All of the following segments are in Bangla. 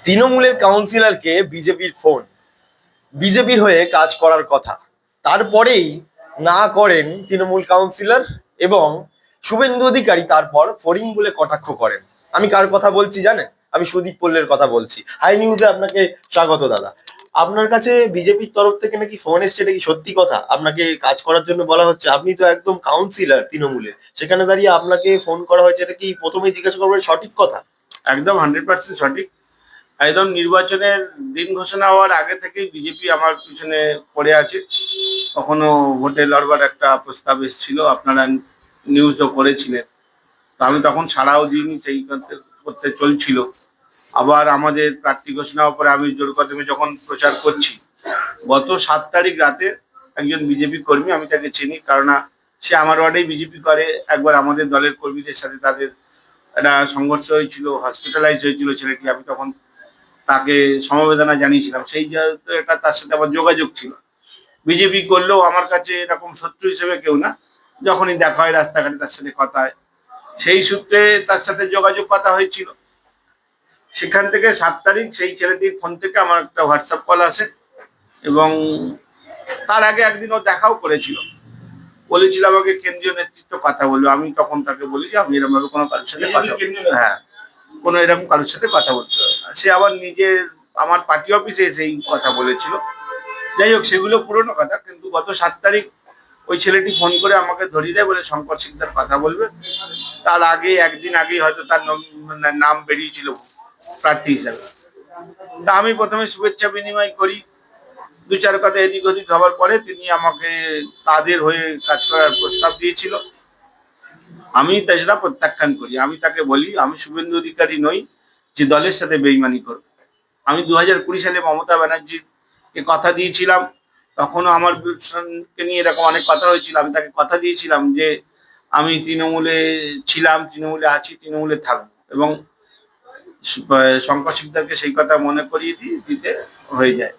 তৃণমূলের কাউন্সিলরকে বিজেপির ফোন, বিজেপির হয়ে কাজ করার কথা, তারপরেই না করেন তৃণমূল কাউন্সিলর এবং শুভেন্দু অধিকারী তারপর ফড়িং বলে কটাক্ষ করেন। আমি কার কথা বলছি জানেন? আমি সুদীপ পল্লের কথা বলছি। হাই নিউজে আপনাকে স্বাগত দাদা। আপনার কাছে বিজেপির তরফ থেকে নাকি ফোন এসছে, এটা কি সত্যি কথা? আপনাকে কাজ করার জন্য বলা হচ্ছে, আপনি তো একদম কাউন্সিলর তৃণমূলের, সেখানে দাঁড়িয়ে আপনাকে ফোন করা হয়েছে, এটা কি প্রথমেই জিজ্ঞাসা করবো সঠিক কথা? একদম 100% সঠিক। একদম নির্বাচনের দিন ঘোষণা হওয়ার আগে থেকেই বিজেপি আমার পিছনে পড়ে আছে। কখনো ভোটে লড়বার একটা প্রস্তাব এসেছিল, আপনারা নিউজও করেছিলেন। তো আমি তখন ছাড়াও দিইনি, সেই করতে করতে চলছিল। আবার আমাদের প্রার্থী ঘোষণা হওয়ার পরে আমি জোর কদমে যখন প্রচার করছি, গত 7 তারিখ রাতে একজন বিজেপি কর্মী, আমি তাকে চিনি, কারণ সে আমার ওয়ার্ডেই বিজেপি করে। একবার আমাদের দলের কর্মীদের সাথে তাদের একটা সংঘর্ষ হয়েছিল, হসপিটালাইজ হয়েছিল ছেলেটি। আমি তখন তাকে সমবেদনা জানিয়েছিলাম, সেই যেহেতু এটা তার সাথে আমার যোগাযোগ ছিল। বিজেপি করলেও আমার কাছে এরকম শত্রু হিসেবে কেউ না, যখনই দেখা হয় রাস্তাঘাটে তার সাথে কথা হয়, সেই সূত্রে তার সাথে যোগাযোগ কথা হয়েছিল। সেখান থেকে 7 তারিখ সেই ছেলেটির ফোন থেকে আমার একটা হোয়াটসঅ্যাপ কল আসে, এবং তার আগে একদিন ও দেখাও করেছিল, বলেছিল আমাকে কেন্দ্রীয় নেতৃত্ব কথা বলবে। আমি তখন তাকে বলি যে আমি এরকম ভাবে কোনো কারোর সাথে কথা, হ্যাঁ, কোনো এরকম কারোর সাথে কথা বলতে হবে না। সে আবার নিজের আমার পার্টি অফিসে এসে এই কথা বলেছিল। যাই হোক, সেগুলো পুরোনো কথা। কিন্তু গত 7 তারিখ ওই ছেলেটি ফোন করে আমাকে ধরিয়ে দেয়, বলে শঙ্কর সিকদার কথা বলবে। তার আগে একদিন আগেই হয়তো তার নাম বেরিয়েছিল প্রার্থী হিসাবে। তা আমি প্রথমে শুভেচ্ছা বিনিময় করি, 2-4 কথা এদিক ওদিক হওয়ার পরে তিনি আমাকে তাদের হয়ে কাজ করার প্রস্তাব দিয়েছিল। আমি তা সেটা প্রত্যাখ্যান করি। আমি তাকে বলি, আমি শুভেন্দু অধিকারী নই যে দলের সাথে বেইমানি করব। আমি 2020 সালে মমতা ব্যানার্জিকে কথা দিয়েছিলাম, তখনও আমার কে নিয়ে এরকম অনেক কথা হয়েছিল। আমি তাকে কথা দিয়েছিলাম যে আমি তৃণমূলে ছিলাম, তৃণমূলে আছি, তৃণমূলে থাকবো, এবং শঙ্কর সিকদারকে সেই কথা মনে করিয়ে দিতে হয়ে যায়।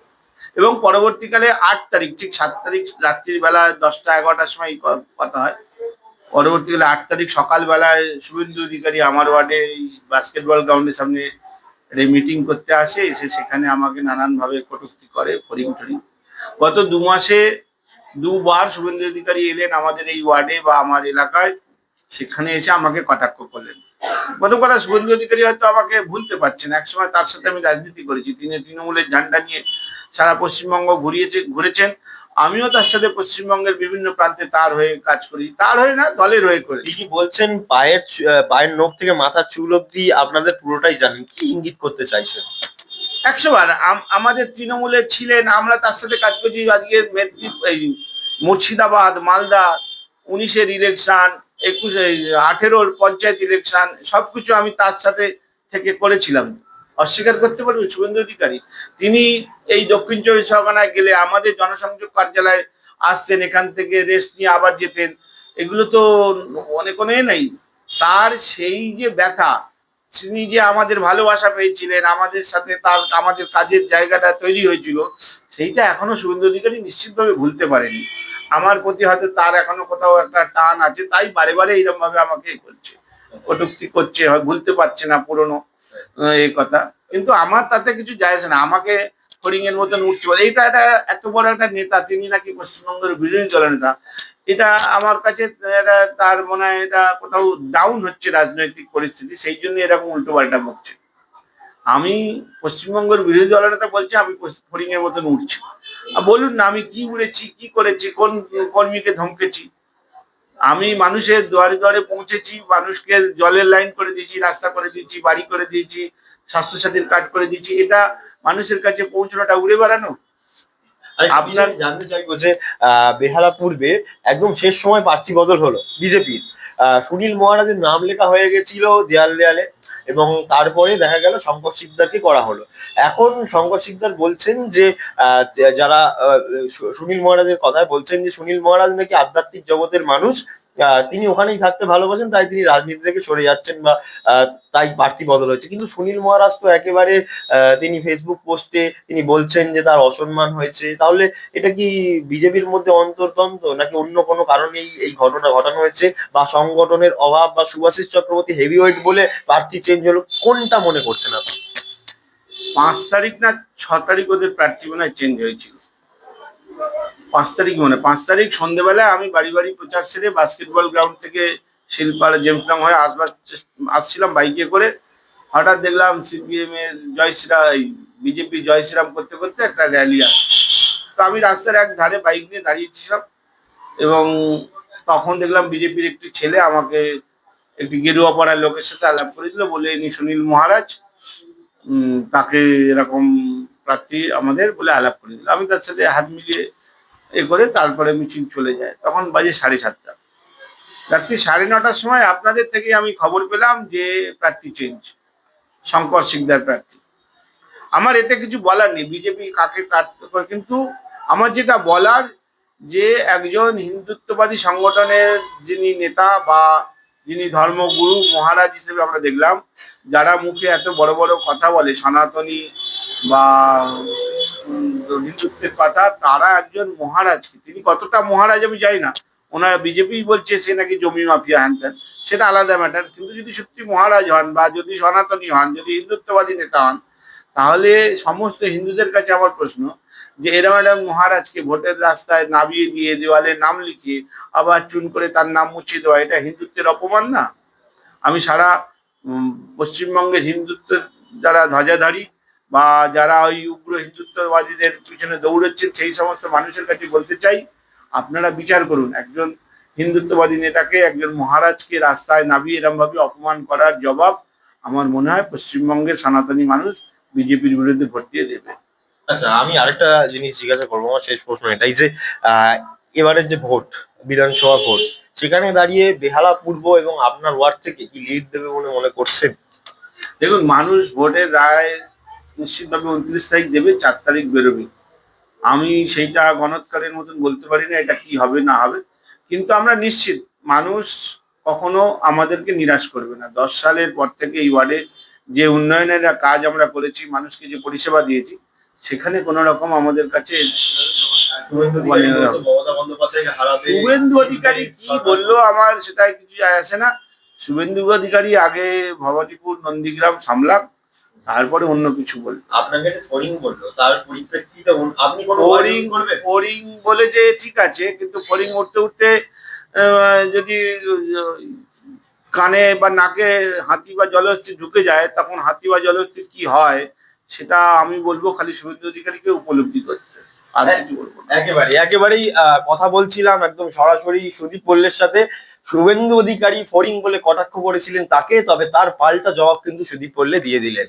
এবং পরবর্তীকালে 8 তারিখ, ঠিক 7 তারিখ রাত্রির বেলা 10টা-11টার সময় কথা হয়। পরবর্তীকালে 8 তারিখ সকালবেলায় শুভেন্দু অধিকারী আমার ওয়ার্ডে এই বাস্কেটবল গ্রাউন্ডের সামনে মিটিং করতে আসে, এসে সেখানে আমাকে নানানভাবে কটূক্তি করে, ফড়িং টরিং। গত 2 মাসে 2বার শুভেন্দু অধিকারী এলেন আমাদের এই ওয়ার্ডে বা আমার এলাকায়, সেখানে এসে আমাকে কটাক্ষ করলেন। প্রথম কথা, শুভেন্দু অধিকারী হয়তো আমাকে ভুলতে পারছেন, একসময় তার সাথে আমি রাজনীতি করেছি। তিনি তৃণমূলের ঝান্ডা নিয়ে সারা পশ্চিমবঙ্গ ঘুরেছেন। আমিও তার সাথে পশ্চিমবঙ্গের বিভিন্ন প্রান্তে তার হয়ে কাজ করেছি, তার হয়ে না, দলের হয়ে করেছি। ঠিকই বলছেন, পায়ের নখ থেকে মাথার চুল অব্দি আপনাদের পুরোটাই জানেন। কি ইঙ্গিত করতে চাইছেন? 100 বার আমাদের তৃণমূলে ছিলেন, আমরা তার সাথে কাজ করছি। আজকে এই মুর্শিদাবাদ, মালদা, 19-এর ইলেকশন, 18-র পঞ্চায়েত ইলেকশন, সবকিছু আমি তার সাথে থেকে করেছিলাম। অস্বীকার করতে পারবেন শুভেন্দু অধিকারী? তিনি এই দক্ষিণ 24 পরগনায় গেলে আমাদের জনসংযোগ কার্যালয়ে আসতেন, এখান থেকে রেস্ট নিয়ে আবার যেতেন। এগুলো তো অনেক নেই। তার সেই যে ব্যথা, তিনি যে আমাদের ভালোবাসা পেয়েছিলেন, আমাদের সাথে তার আমাদের কাজের জায়গাটা তৈরি হয়েছিল, সেইটা এখনো শুভেন্দু অধিকারী নিশ্চিতভাবে ভুলতে পারেনি। আমার প্রতি হয়তো তার এখনো কোথাও একটা টান আছে, তাই বারে বারে এইরকম ভাবে আমাকে করছে, কটূক্তি করছে, ভুলতে পারছে না পুরনো এই কথা। কিন্তু আমার তাতে কিছু যায় আসে না, আমাকে ফড়িং এর মতন উঠছে বলে। এইটা একটা এত বড় একটা নেতা, তিনি নাকি পশ্চিমবঙ্গের বিরোধী দলের নেতা, এটা আমার কাছে এটা তার মনে হয় এটা কোথাও ডাউন হচ্ছে রাজনৈতিক পরিস্থিতি, সেই জন্য এরকম উল্টো পাল্টা বকছে। আমি পশ্চিমবঙ্গের বিরোধী দলের নেতা বলছি আমি ফড়িং এর মতন উঠছি, বলুন না আমি কি উড়েছি, কি করেছি, কোন কর্মীকে ধমকেছি? আমি মানুষের দুয়ারে দুয়ারে পৌঁছেছি, মানুষকে জলের লাইন করে দিয়েছি, রাস্তা করে দিয়েছি, বাড়ি করে দিয়েছি, স্বাস্থ্যসাথীর কার্ড করে দিয়েছি। এটা মানুষের কাছে পৌঁছানোটা উড়ে বেড়ানো? আপনার জানতে চাইবো যে বেহালা পূর্বে একদম শেষ সময় প্রার্থী বদল হলো বিজেপির, সুনীল মহারাজের নাম লেখা হয়ে গেছিল দেয়াল দেয়ালে, এবং তারপরে দেখা গেল শঙ্কর সিকদারকে করা হলো। এখন শঙ্কর সিকদার বলছেন যে যারা সুনীল মহারাজের কথায় বলছেন যে সুনীল মহারাজ নাকি আধ্যাত্মিক জগতের মানুষ, তিনি ওখানেই থাকতে ভালোবাসেন, তাই তিনি রাজনীতি থেকে সরে যাচ্ছেন, বা তাই প্রার্থী বদল হয়েছে। কিন্তু সুনীল মহারাজ তো একেবারে তিনি ফেসবুক পোস্টে তিনি বলছেন যে তার অসম্মান হয়েছে। তাহলে এটা কি বিজেপির মধ্যে অন্তর্দ্বন্দ্ব, নাকি অন্য কোনো কারণেই এই ঘটনা ঘটানো হয়েছে, বা সংগঠনের অভাব, বা সুভাষিস চক্রবর্তী হেভিওয়েট বলে প্রার্থী চেঞ্জ হলো? কোনটা মনে করছেন আপনি? 5 তারিখ না 6 তারিখ ওদের প্রার্থী মনে হয় চেঞ্জ হয়েছিল। 5 তারিখ, মানে 5 তারিখ সন্ধ্যেবেলায় আমি বাড়ি বাড়ি প্রচার সেরে বাস্কেটবল গ্রাউন্ড থেকে শিলপাড়া জেমসলাম হয়ে আসছিলাম বাইকে করে। হঠাৎ দেখলাম সিপিএম এর বিজেপি জয় শ্রীরাম করতে করতে একটা র্যালি আসছে। তো আমি রাস্তার এক ধারে বাইক নিয়ে দাঁড়িয়েছিলাম এবং তখন দেখলাম বিজেপির একটি ছেলে আমাকে একটি গেরুয়া পাড়ার লোকের সাথে আলাপ করে দিল, বলে ইনি সুনীল মহারাজ, তাকে এরকম প্রার্থী আমাদের বলে আলাপ করে দিল। আমি তার সাথে হাত মিলিয়ে করে তারপরে মিছিল চলে যায়। তখন বাজে 7:30। রাত্রি 9:30টার সময় আপনাদের থেকে আমি খবর পেলাম যে প্রার্থী চেঞ্জ, শঙ্কর সিকদার প্রার্থী। আমার এতে কিছু বলার নেই বিজেপি কাকে কাটতে পারে, কিন্তু আমার যেটা বলার যে একজন হিন্দুত্ববাদী সংগঠনের যিনি নেতা বা যিনি ধর্মগুরু মহারাজ হিসেবে আমরা দেখলাম, যারা মুখে এত বড় বড় কথা বলে সনাতনী বা হিন্দুত্বের কথা, তারা একজন মহারাজকে, তিনি কতটা মহারাজ আমি জানি না, ওনারা বিজেপি বলছে সে নাকি জমি মাফিয়া হ্যান ত্যান, সেটা আলাদা ম্যাটার। কিন্তু যদি সত্যি মহারাজ হন বা যদি সনাতনী হন, যদি হিন্দুত্ববাদী নেতা হন, তাহলে সমস্ত হিন্দুদের কাছে আমার প্রশ্ন যে এরকম একটা মহারাজকে ভোটের রাস্তায় নামিয়ে দিয়ে দেওয়ালে নাম লিখিয়ে আবার চুন করে তার নাম মুছিয়ে দেওয়া, এটা হিন্দুত্বের অপমান না? আমি সারা পশ্চিমবঙ্গের হিন্দুত্বের যারা ধ্বজাধারী বা যারা ওই উগ্র হিন্দুত্ববাদীদের পিছনে দৌড়চ্ছেন সেই সমস্ত মানুষের কাছে বলতে চাই, আপনারা বিচার করুন। একজন হিন্দুত্ববাদী নেতাকে, একজন মহারাজকে রাস্তায় নামিয়ে এরমভাবে অপমান করার জবাব আমার মনে হয় পশ্চিমবঙ্গের সনাতনী মানুষ বিজেপির বিরুদ্ধে ভোট দিয়ে দেবে। আচ্ছা, আমি আরেকটা জিনিস জিজ্ঞাসা করবো, আমার শেষ প্রশ্ন এটাই যে এবারের যে ভোট, বিধানসভা ভোট, সেখানে দাঁড়িয়ে বেহালা পূর্ব এবং আপনার ওয়ার্ড থেকে কি লিড দেবে বলে মনে করছেন? দেখুন, মানুষ ভোটের রায় নিশ্চিতভাবে 29 তারিখ দেবে, 4 তারিখ বেরোবে। আমি সেইটা গণৎকারের মতন বলতে পারি না এটা কি হবে না হবে, কিন্তু আমরা নিশ্চিত মানুষ কখনো আমাদেরকে নিরাশ করবে না। 10 সালের পর থেকে এই ওয়ার্ডে যে উন্নয়নের কাজ আমরা করেছি, মানুষকে যে পরিষেবা দিয়েছি, সেখানে কোনো রকম আমাদের কাছে শুভেন্দু অধিকারী কি বললো আমার সেটাই কিছু যায় আসে না। শুভেন্দু অধিকারী আগে ভবানীপুর নন্দীগ্রাম সামলাক, তারপরে অন্য কিছু বলল। আপনাকে ফোরিং বললো, তার পরিপ্রেক্ষিতে আপনি কোনো ফোরিং বলেছে ঠিক আছে, কিন্তু ফোরিং উঠতে উঠতে যদি কানে বা নাকে হাতি বা জলহস্তি ঢুকে যায়, তখন হাতি বা জলহস্তির কি হয় সেটা আমি বলবো খালি শুভেন্দু অধিকারীকে উপলব্ধি করতে, আর কিছু বলবো না। একেবারেই কথা বলছিলাম একদম সরাসরি সুদীপ পল্লের সাথে। শুভেন্দু অধিকারী ফোরিং বলে কটাক্ষ করেছিলেন তাকে, তবে তার পাল্টা জবাব কিন্তু সুদীপ পল্লে দিয়ে দিলেন।